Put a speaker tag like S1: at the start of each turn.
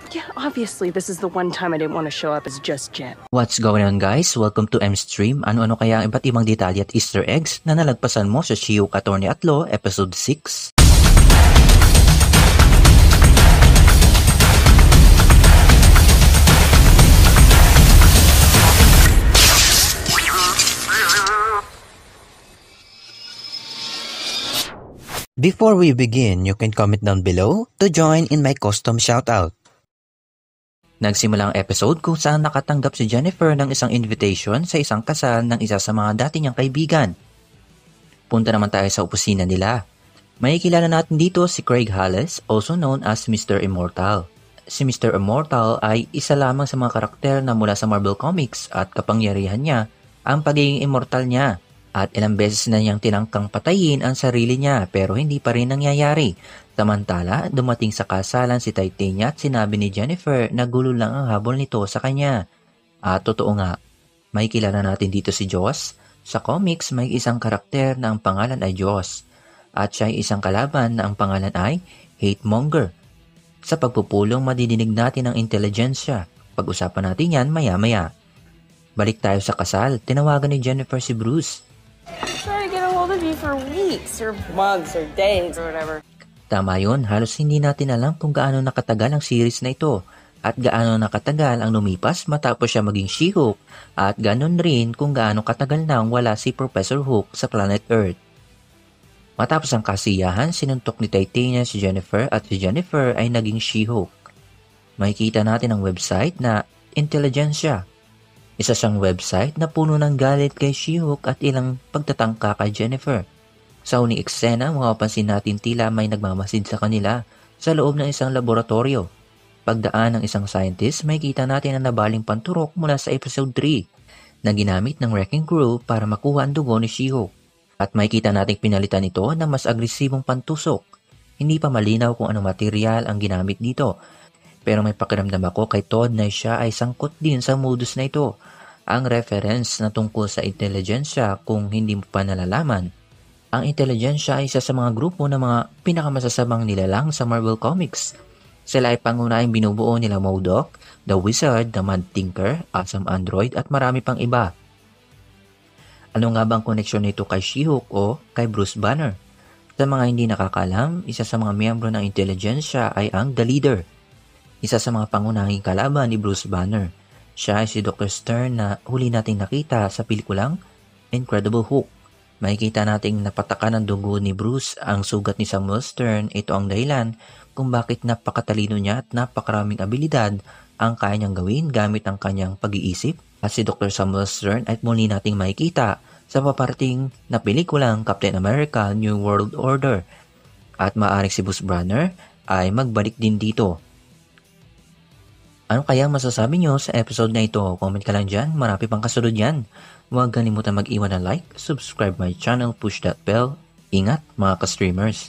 S1: Yeah, obviously this is the one time I didn't want to show up as just Jen.
S2: What's going on guys? Welcome to M-Stream. Ano-ano kaya ang iba't ibang detalye at easter eggs na nalagpasan mo sa She-Hulk Attorney at Law Episode 6? Before we begin, you can comment down below to join in my custom shoutout. Nagsimula ang episode kung saan nakatanggap si Jennifer ng isang invitation sa isang kasal ng isa sa mga dati niyang kaibigan. Punta naman tayo sa opisina nila. May kilala natin dito si Craig Hollis, also known as Mr. Immortal. Si Mr. Immortal ay isa lamang sa mga karakter na mula sa Marvel Comics at kapangyarihan niya ang pagiging immortal niya. At ilang beses na niyang tinangkang patayin ang sarili niya pero hindi pa rin nangyayari. Samantala, dumating sa kasalan si Titania at sinabi ni Jennifer na gulo lang ang habol nito sa kanya. At totoo nga, may kilala natin dito si Joss. Sa comics, may isang karakter na ang pangalan ay Joss. At siya ay isang kalaban na ang pangalan ay Hate-Monger. Sa pagpupulong, madidinig natin ang intelligensya. Pag-usapan natin yan maya-maya. Balik tayo sa kasal. Tinawagan ni Jennifer si Bruce.
S1: Trying to get a hold of you for weeks or months or days or whatever.
S2: Tama yun, halos hindi natin alam kung gaano nakatagal ang series na ito at gaano nakatagal ang lumipas matapos siya maging She-Hulk at ganon rin kung gaano katagal nang wala si Professor Hulk sa planet Earth. Matapos ang kasiyahan, sinuntok ni Titania si Jennifer at si Jennifer ay naging She-Hulk. Makikita natin ang website na Intelligentsia. Isa siyang website na puno ng galit kay She-Hulk at ilang pagtatangka kay Jennifer. Sa huling eksena, mapapansin natin tila may nagmamasid sa kanila sa loob ng isang laboratorio. Pagdaan ng isang scientist, makikita natin ang nabaling panturok mula sa episode 3 na ginamit ng wrecking crew para makuha ang dugo ni She-Hulk. At makikita natin pinalitan ito ng mas agresibong pantusok. Hindi pa malinaw kung anong material ang ginamit dito. Pero may pakiramdam ako kay Todd na siya ay sangkot din sa modus na ito. Ang reference na tungkol sa intelligensya kung hindi mo pa nalalaman. Ang intelligensya ay isa sa mga grupo ng mga pinakamasasamang nilalang sa Marvel Comics. Sila ay pangunahing binubuo nila MODOK, The Wizard, The Mad Tinker, Awesome Android at marami pang iba. Ano nga bang koneksyon nito kay She-Hulk o kay Bruce Banner? Sa mga hindi nakakalam, isa sa mga miyembro ng intelligensya ay ang The Leader. Isa sa mga pangunahing kalaban ni Bruce Banner. Siya ay si Dr. Stern na huli nating nakita sa pelikulang Incredible Hulk. Makikita nating napatakan ng dugo ni Bruce ang sugat ni Samuel Stern. Ito ang dahilan kung bakit napakatalino niya at napakaraming abilidad ang kaya niyang gawin gamit ang kanyang pag-iisip. At si Dr. Samuel Stern ay muli nating makikita sa paparating na pelikulang Captain America New World Order. At maaaring si Bruce Banner ay magbalik din dito. Ano kaya masasabi nyo sa episode na ito? Comment ka lang dyan, marami pang kasunod yan. Huwag kalimutan mag-iwan ng like, subscribe my channel, push that bell. Ingat mga ka-streamers!